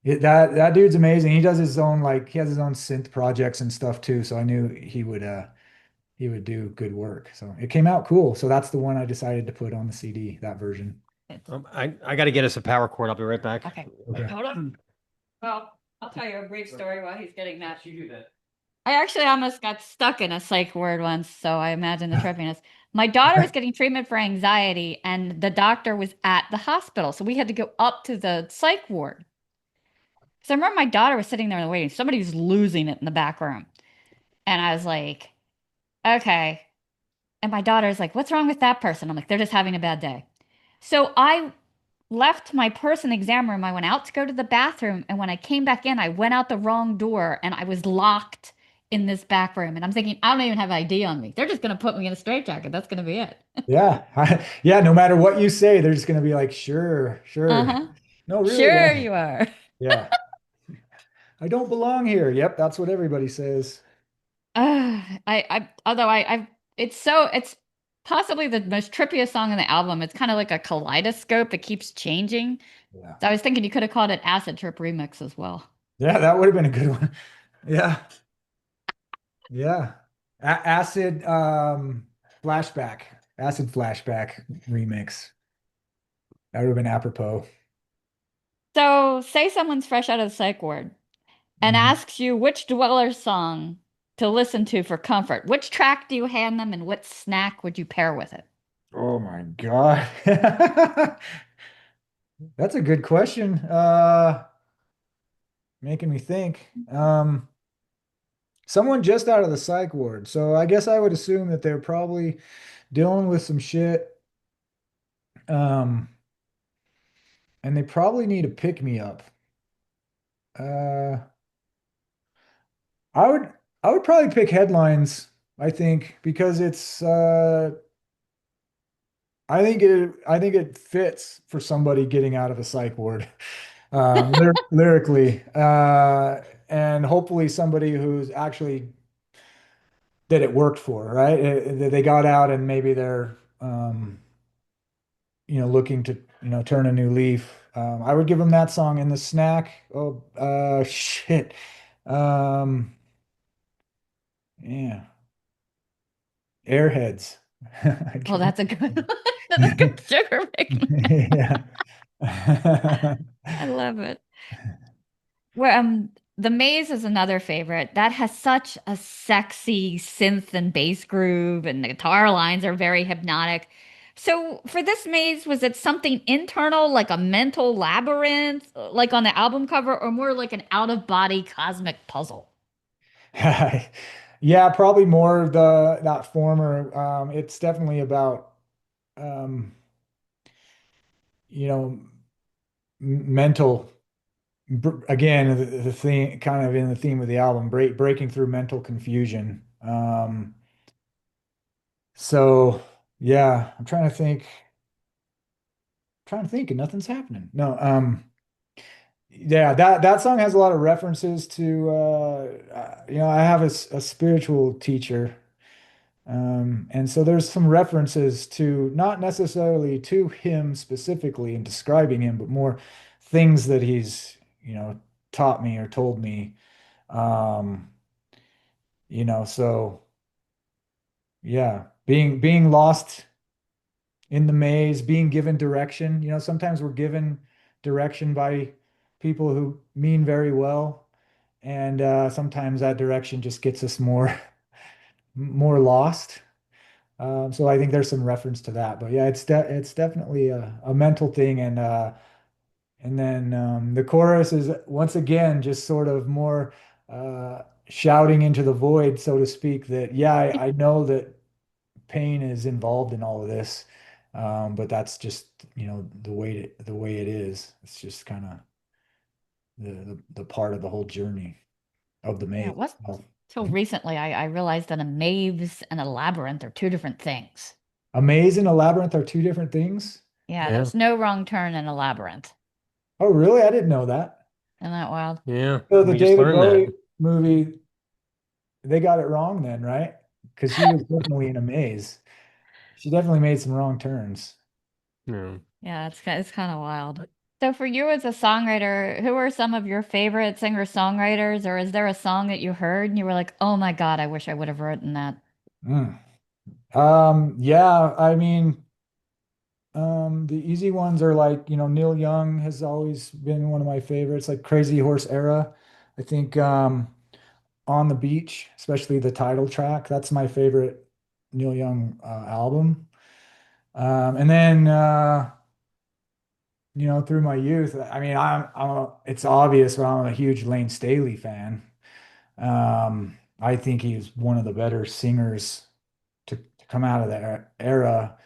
that dude's amazing. He does his own, like, he has his own synth projects and stuff too. So I knew he would do good work. So it came out cool. So that's the one I decided to put on the CD, that version. I got to get us a power cord. I'll be right back. Okay. Okay. Hold on. Well, I'll tell you a brief story while he's getting that. You do that. I actually almost got stuck in a psych ward once, so I imagine the trippiness. My daughter was getting treatment for anxiety, and the doctor was at the hospital, so we had to go up to the psych ward. So I remember my daughter was sitting there in the waiting. Somebody was losing it in the back room, and I was like, "Okay." And my daughter's like, "What's wrong with that person?" I'm like, "They're just having a bad day." So I left my purse in the exam room. I went out to go to the bathroom. And when I came back in, I went out the wrong door and I was locked in this back room. And I'm thinking, I don't even have ID on me. They're just going to put me in a straitjacket. That's going to be it. Yeah. Yeah. No matter what you say, they're just going to be like, sure, sure. Uh-huh. No, really. Sure, Yeah. you are. Yeah. I don't belong here. Yep. That's what everybody says. Although it's possibly the most trippiest song on the album. It's kind of like a kaleidoscope. It keeps changing. Yeah. So I was thinking you could have called it Acid Trip Remix as well. Yeah. That would have been a good one. Yeah. Yeah. Acid flashback. Acid flashback remix. That would have been apropos. So say someone's fresh out of the psych ward and Mhm. asks you which Dweller song to listen to for comfort. Which track do you hand them and what snack would you pair with it? Oh my God. That's a good question. Making me think. Someone just out of the psych ward. So I guess I would assume that they're probably dealing with some shit. Um, and they probably need a pick me up. Uh, I would I would probably pick headlines, I think, because I think it fits for somebody getting out of a psych ward. Lyrically, and hopefully somebody who's actually that it worked for, right? They got out and maybe they're looking to, turn a new leaf. I would give them that song in the snack. Oh, shit. Um, yeah, Airheads. I'd Oh, give that's a good that's a good sugar pick. yeah. I love it. Where The Maze is another favorite. That has such a sexy synth and bass groove, and the guitar lines are very hypnotic. So for this maze, was it something internal, like a mental labyrinth, like on the album cover, or more like an out-of-body cosmic puzzle? Yeah, probably more the that former. It's definitely about um, you know, mental. Again, the theme, kind of in the theme of the album, breaking through mental confusion. So yeah, I'm trying to think, and nothing's happening. No, yeah, that song has a lot of references to I have a spiritual teacher. And so there's some references to not necessarily to him specifically in describing him, but more things that he's, taught me or told me. Um, so yeah, being lost in the maze, being given direction. Sometimes we're given direction by people who mean very well, and sometimes that direction just gets us more more lost. So I think there's some reference to that, but yeah, it's definitely a mental thing, And then the chorus is once again just sort of more shouting into the void, so to speak, that yeah, I know that pain is involved in all of this. But that's just, the way it is. It's just kind of the part of the whole journey of the Yeah, it maze. was Well, till recently I realized that a maze and a labyrinth are two different things. a maze and a labyrinth are two different things. Yeah, Yeah. there's no wrong turn in a labyrinth. Oh, really? I didn't know that. Isn't that wild? Yeah. So the We just David learned that. Bowie movie, they got it wrong then, right? Because he was definitely in a maze. She definitely made some wrong turns. Yeah. Yeah, it's kind of wild. So for you as a songwriter, who are some of your favorite singer-songwriters, or is there a song that you heard and you were like, "Oh my God, I wish I would have written that." Mm. Yeah, I mean, the easy ones are like, Neil Young has always been one of my favorites, like Crazy Horse Era. I think On the Beach, especially the title track, that's my favorite Neil Young album. And then through my youth, I mean, it's obvious, but I'm a huge Lane Staley fan. I think he's one of the better singers to come out of that era.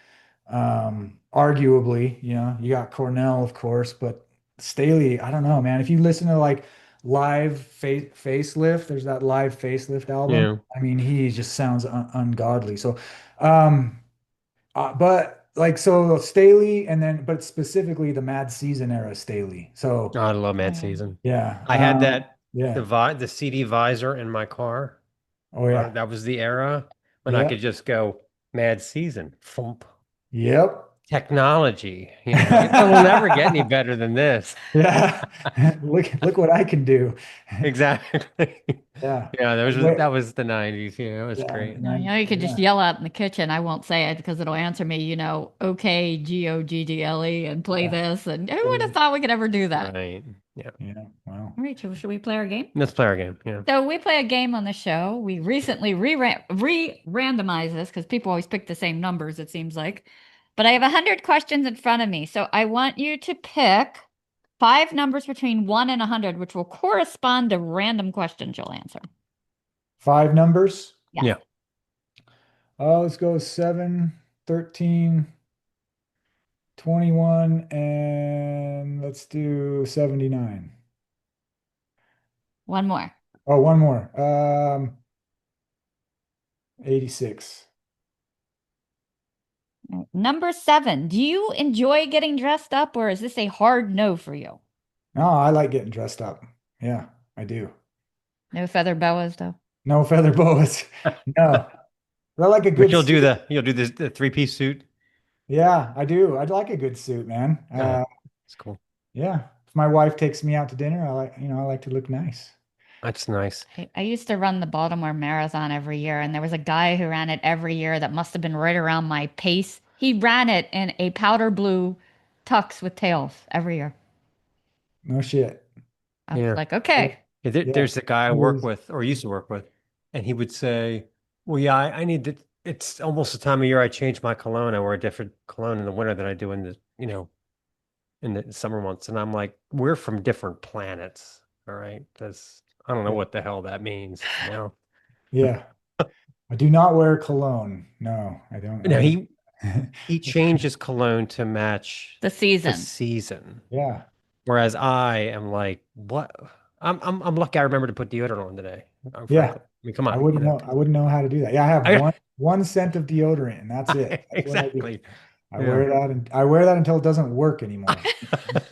Arguably, you got Cornell, of course, but Staley, I don't know, man. If you listen to like live facelift, there's that live facelift album. Yeah. I mean, he just sounds ungodly. So, um, but like so Staley, and then but specifically the Mad Season era Staley. So Oh, I love Oh, Mad yeah. Season. yeah, I had that yeah. the CD visor in my car. Oh yeah, That was the era when I yeah, could just go Mad Season. Thump. yep. Technology. It will never get any better than this. Yeah. Look what I can do. Exactly. Yeah. Yeah, Wait, that was the 90s. Yeah, it was yeah, great. No, you could just yeah, yell out in the kitchen. I won't say it because it'll answer me, okay, Goggle, and play yeah. this. And who would have thought we could ever do that? Right. Yeah. Yeah, wow. All right, should we play our game? Let's play our game. Yeah. So we play a game on the show. We recently re-randomized this because people always pick the same numbers, it seems like. But I have 100 questions in front of me. So I want you to pick 5 numbers between 1 and 100, which will correspond to random questions you'll answer. 5 numbers. Yes. Yeah. Let's go 7, 13, 21, and let's do 79. One more. Oh, one more. 86. Number 7. Do you enjoy getting dressed up or is this a hard no for you? No, I like getting dressed up. Yeah, I do. No feather boas, though. No feather boas. No. I like a But good suit. you'll do this the three-piece suit. Yeah, I do. I'd like a good suit, man. It's cool. Yeah. If my wife takes me out to dinner, I like to look nice. That's nice. I used to run the Baltimore Marathon every year, and there was a guy who ran it every year that must have been right around my pace. He ran it in a powder blue tux with tails every year. No shit. I was Yeah. like, okay. Yeah. There's a guy I It work was- with or used to work with, and he would say, "Well, yeah, I need to. It's almost the time of year I change my cologne. I wear a different cologne in the winter than I do in in the summer months." And I'm like, "We're from different planets, all right? That's I don't know what the hell that means. Yeah. I do not wear cologne. No, I don't. Now I don't. he changes cologne to match The the season. season, Yeah. whereas I am like, what? I'm lucky I remember to put deodorant on today. Yeah. Frankly, I mean, come I on, wouldn't know. I wouldn't know how to do that. Yeah, I have I, one scent of deodorant, and that's it. That's what I do. exactly. I Yeah. wear that, and I wear that until it doesn't work anymore.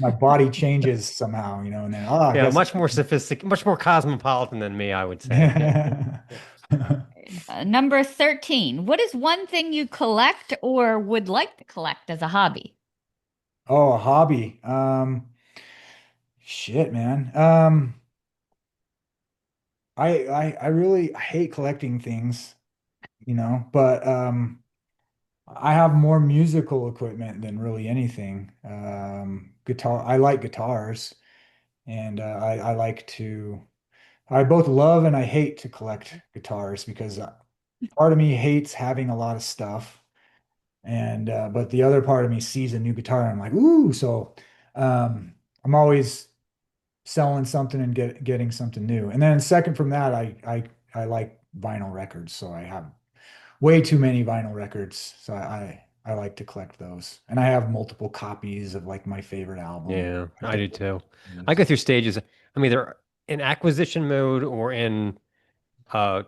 My body changes somehow, and then I Yeah, guess. much more sophisticated, much more cosmopolitan than me, I would say. Number 13. What is one thing you collect or would like to collect as a hobby? Oh, a hobby. Shit, man. I really hate collecting things, but I have more musical equipment than really anything. Guitar, I like guitars, and I like to. I both love and I hate to collect guitars because part of me hates having a lot of stuff, and but the other part of me sees a new guitar and I'm like, ooh. So I'm always selling something and getting something new. And then second from that, I like vinyl records, so I have way too many vinyl records. So I like to collect those. And I have multiple copies of like my favorite album. Yeah, I I think do too. I yes. go through stages. I'm either in acquisition mode or in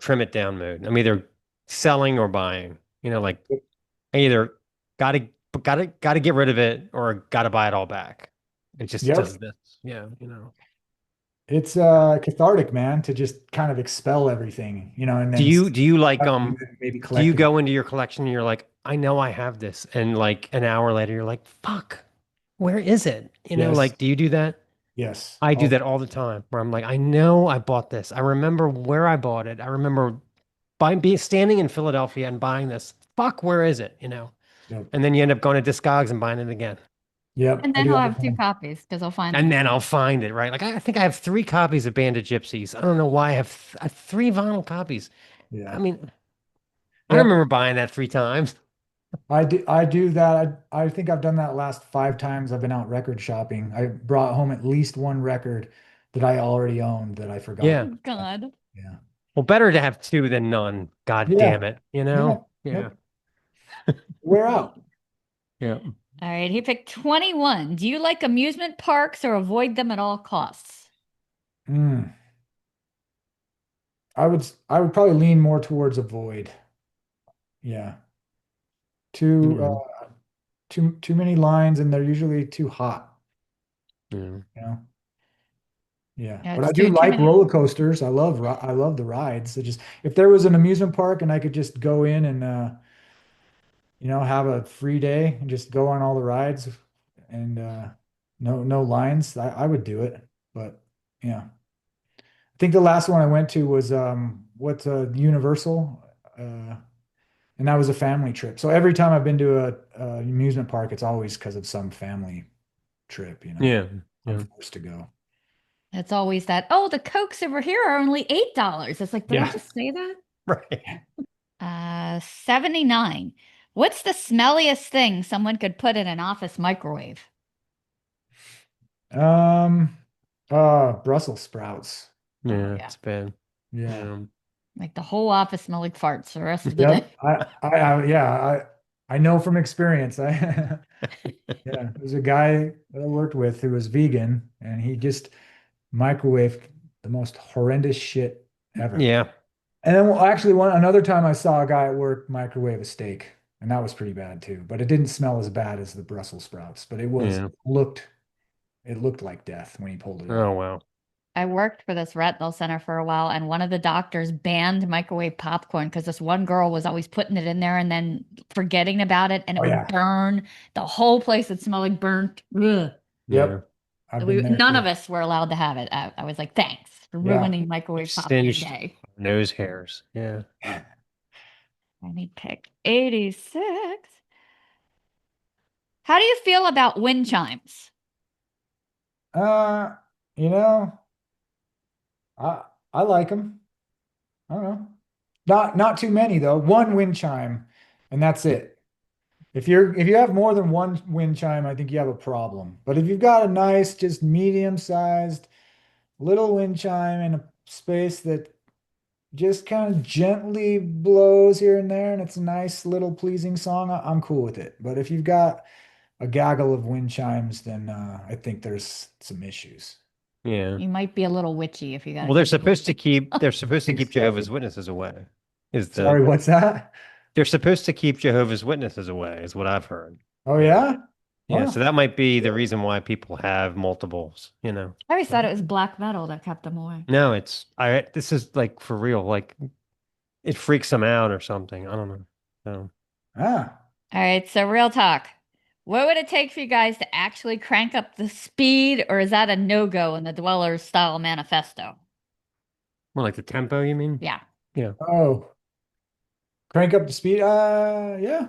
trim it down mode. I'm either selling or buying. Like I either gotta gotta get rid of it or gotta buy it all back. It just Yep. does this. Yeah, It's cathartic, man, to just kind of expel everything, and Do then you do you like maybe do you collect it. go into your collection and you're like, I know I have this, and like an hour later you're like, fuck, where is it? Yes. Like, do you do that? Yes. I do Oh, that all the time where I'm like, I know I bought this. I remember where I bought it. I remember being standing in Philadelphia and buying this. Fuck, where is it? yep. And then you end up going to Discogs and buying it again. Yep. And I then do he'll all the have two time. copies because he'll find And them. then I'll find it, right? Like I think I have 3 copies of Band of Gypsies. I don't know why I have 3 vinyl copies. I Yeah. mean, I Yep. remember buying that 3 times. I do that. I think I've done that last 5 times I've been out record shopping. I brought home at least one record that I already owned that I forgot. Yeah. Oh, God. Yeah. Well, better to have 2 than none. God Yeah. damn it. Yeah. Yeah. Nope. Wear out. Yeah. All right, he picked 21. Do you like amusement parks or avoid them at all costs? Mm. I would probably lean more towards avoid. Yeah. Too Yeah. too many lines and they're usually too hot, Yeah. you know. Yeah. Yeah, But I it's do too like many. roller coasters. I love the rides. It just if there was an amusement park and I could just go in and have a free day and just go on all the rides and no lines, I would do it. But yeah. I think the last one I went to was what's Universal and that was a family trip. So every time I've been to a amusement park, it's always because of some family trip. Yeah. I'm Yeah. forced to go. It's always that, oh, the Cokes over here are only $8. It's like, did I Yeah. just say that? Right. 79. What's the smelliest thing someone could put in an office microwave? Um, Brussels sprouts. Oh, Yeah. yeah. It's bad. Yeah. Yeah. Like the whole office smell like farts the rest of the day. Yep. Yeah, I know from experience. Yeah, there's a guy that I worked with who was vegan and he just microwaved the most horrendous shit ever. Yeah. And then actually another time I saw a guy at work microwave a steak, and that was pretty bad too. But it didn't smell as bad as the Brussels sprouts, but Yeah. it looked like death when he pulled it out. Oh, wow. I worked for this retinal center for a while, and one of the doctors banned microwave popcorn because this one girl was always putting it in there and then forgetting about it, and it Oh would yeah. burn. The whole place would smell like burnt. Ugh. Yeah. Yep. I've been there None too. of us were allowed to have it. I was like, thanks for Yeah. ruining microwave popcorn Singed day. nose hairs. Yeah. Let me pick 86. How do you feel about wind chimes? Uh, you know, I I like them. I don't know. Not too many though. One wind chime, and that's it. If you have more than one wind chime, I think you have a problem. But if you've got a nice, just medium-sized little wind chime in a space that just kind of gently blows here and there, and it's a nice little pleasing song, I'm cool with it. But if you've got a gaggle of wind chimes, then I think there's some issues. Yeah. You might be a little witchy if you got Well, to keep it. they're supposed to keep Exactly. Jehovah's Witnesses away. Is the Sorry, what's that? They're supposed to keep Jehovah's Witnesses away, is what I've heard. Oh Yeah. yeah? Yeah, so Oh, that might be the reason why people have multiples. I always thought it was black metal that kept them away. No, this is like for real, like it freaks them out or something. I don't know. So ah. All right, so real talk. What would it take for you guys to actually crank up the speed, or is that a no-go in the Dwellers style manifesto? more like the tempo, you mean? Yeah. Yeah. Oh, crank up the speed. Yeah.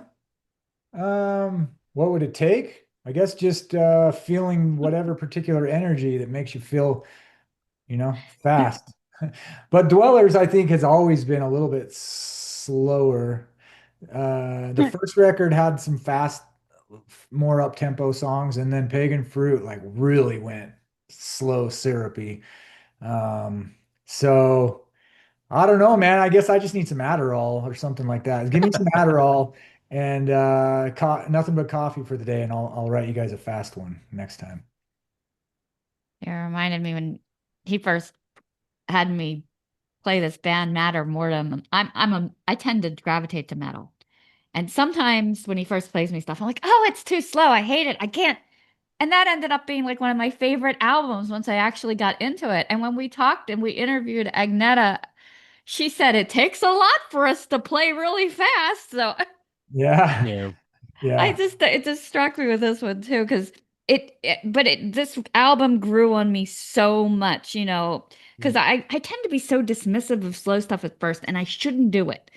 What would it take? I guess just feeling whatever particular energy that makes you feel, fast. But Dwellers, I think, has always been a little bit slower. The first record had some fast, more up-tempo songs, and then Pagan Fruit like really went slow, syrupy. Um, so I don't know, man. I guess I just need some Adderall or something like that. Give me some Adderall and co nothing but coffee for the day, and I'll write you guys a fast one next time. It reminded me when he first had me play this band Matter Mortem. I tend to gravitate to metal. And sometimes when he first plays me stuff, I'm like, oh, it's too slow. I hate it. I can't. And that ended up being like one of my favorite albums once I actually got into it. And when we talked and we interviewed Agneta, she said it takes a lot for us to play really fast. So Yeah, Yeah. yeah, it just struck me with this one too, because this album grew on me so much, because I tend to be so dismissive of slow stuff at first, and I shouldn't do it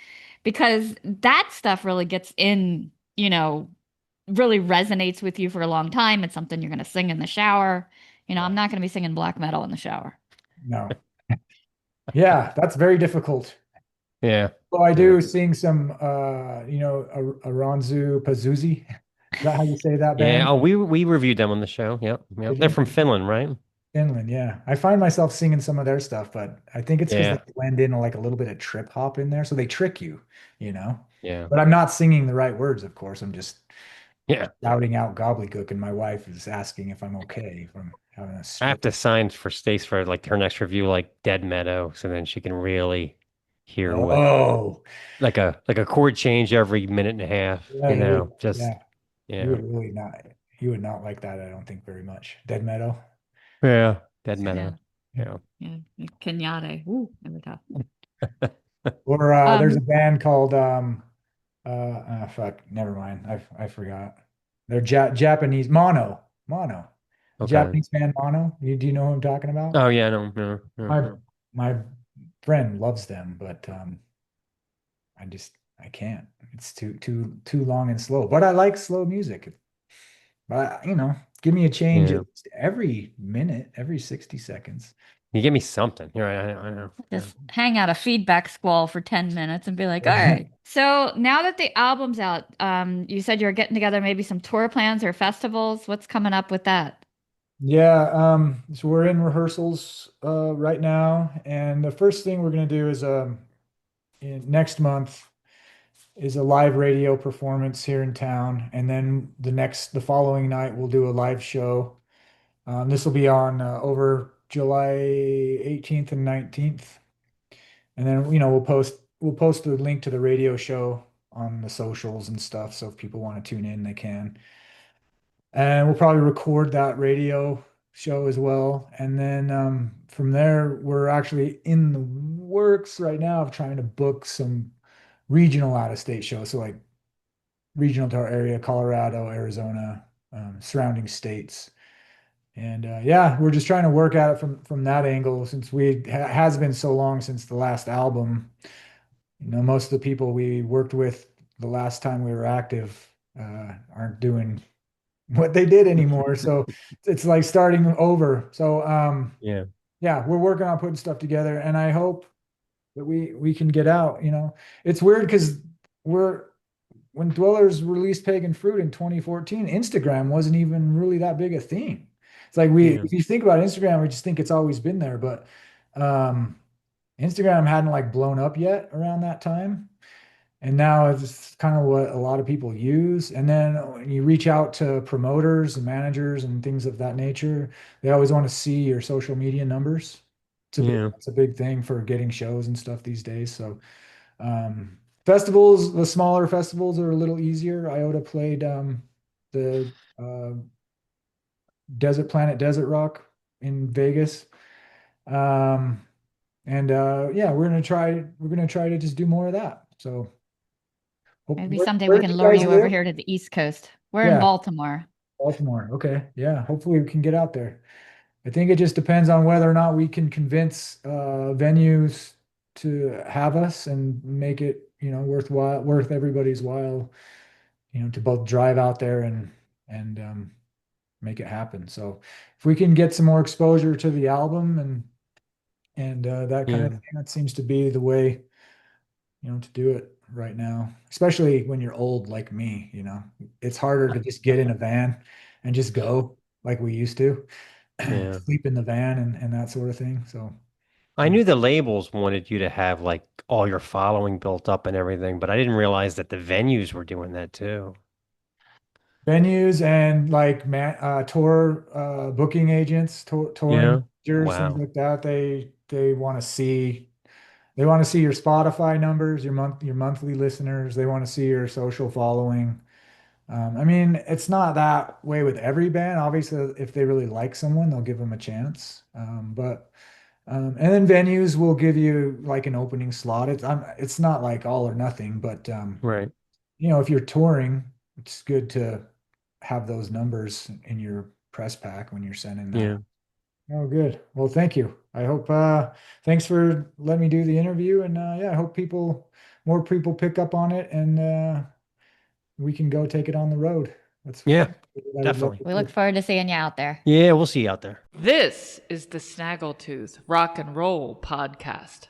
because that stuff really gets in, really resonates with you for a long time. It's something you're going to sing in the shower. yeah. I'm not going to be singing black metal in the shower. No, yeah, that's very difficult. Yeah. So I Yeah. do sing some, Aranzu Pazuzi. Is that how you say that Yeah. band? Oh, we reviewed them on the show. Yep. Yep. Did They're you? from Finland, right? Finland, yeah. I find myself singing some of their stuff, but I think it's because they Yeah. blend in like a little bit of trip hop in there, so they trick you, you know. Yeah. But I'm not singing the right words, of course. I'm just Yeah. shouting out gobbledygook, and my wife is asking if I'm okay from having a I have stroke. to sign for Stace for like her next review, like Dead Meadow, so then she can really hear what Oh, like a chord change every minute and a half, yeah, just yeah. You yeah. would really not, you would not like that, I don't think, very much. Dead metal. Yeah. Dead Yeah. Meadow. Yeah. Yeah. Kenyatte. Ooh, never tough. Or there's a Um, band called fuck, never mind. I forgot. They're ja Japanese Mono. The Okay. Japanese band Mono. Do you know who I'm talking about? Oh yeah, no, no, no. My my friend loves them, but I can't. It's too long and slow. But I like slow music. But give me a change Yeah. at least every minute, every 60 seconds. You give me something. You're right, I know. Yeah. just hang out a feedback squall for 10 minutes and be like, all right. So now that the album's out, you said you're getting together maybe some tour plans or festivals. What's coming up with that? Yeah, so we're in rehearsals right now, and the first thing we're gonna do is next month is a live radio performance here in town, and then the following night we'll do a live show. This will be on over July 18th and 19th, and then we'll post the link to the radio show on the socials and stuff, so if people want to tune in, they can. And we'll probably record that radio show as well. And then from there, we're actually in the works right now of trying to book some regional out of state shows. So like regional to our area, Colorado, Arizona, surrounding states. And yeah, we're just trying to work at it from that angle since has been so long since the last album. Most of the people we worked with the last time we were active aren't doing what they did anymore. So it's like starting over. So Yeah. yeah, we're working on putting stuff together, and I hope that we can get out. It's weird because we're when Dwellers released Pagan Fruit in 2014, Instagram wasn't even really that big a thing. It's like Yeah. if you think about Instagram, we just think it's always been there, but um, Instagram hadn't like blown up yet around that time. And now it's kind of what a lot of people use. And then when you reach out to promoters and managers and things of that nature, they always want to see your social media numbers. Yeah. It's a big thing for getting shows and stuff these days. So festivals, the smaller festivals are a little easier. Iota played the Desert Planet Desert Rock in Vegas. Um, and yeah, we're gonna try to just do more of that. So Maybe someday we where do can you lure guys you over live? here to the East Coast. We're in Yeah, Baltimore. Baltimore. Okay. Yeah. Hopefully we can get out there. I think it just depends on whether or not we can convince venues to have us and make it, worth everybody's while, to both drive out there and make it happen. So if we can get some more exposure to the album and that kind of Yeah. thing, that seems to be the way, to do it right now, especially when you're old like me. It's harder to just get in a van and just go like we used to. Yeah. sleep in the van and that sort of thing. So I knew the labels wanted you to have like all your following built up and everything, but I didn't realize that the venues were doing that too. venues and like tour booking agents, touring Yeah. managers, things Wow. like that. They want to see your Spotify numbers, your monthly listeners. They want to see your social following. I mean, it's not that way with every band. Obviously, if they really like someone, they'll give them a chance. And then venues will give you like an opening slot. It's not like all or nothing, but Right. if you're touring, it's good to have those numbers in your press pack when you're sending that. Yeah. Oh, good. Well, thank you. I hope thanks for letting me do the interview, and yeah, I hope more people pick up on it, and we can go take it on the road. That's Yeah. what I would love Definitely. to We do. look forward to seeing you out there. Yeah, we'll see you out there. This is the Snaggletooth Rock and Roll Podcast.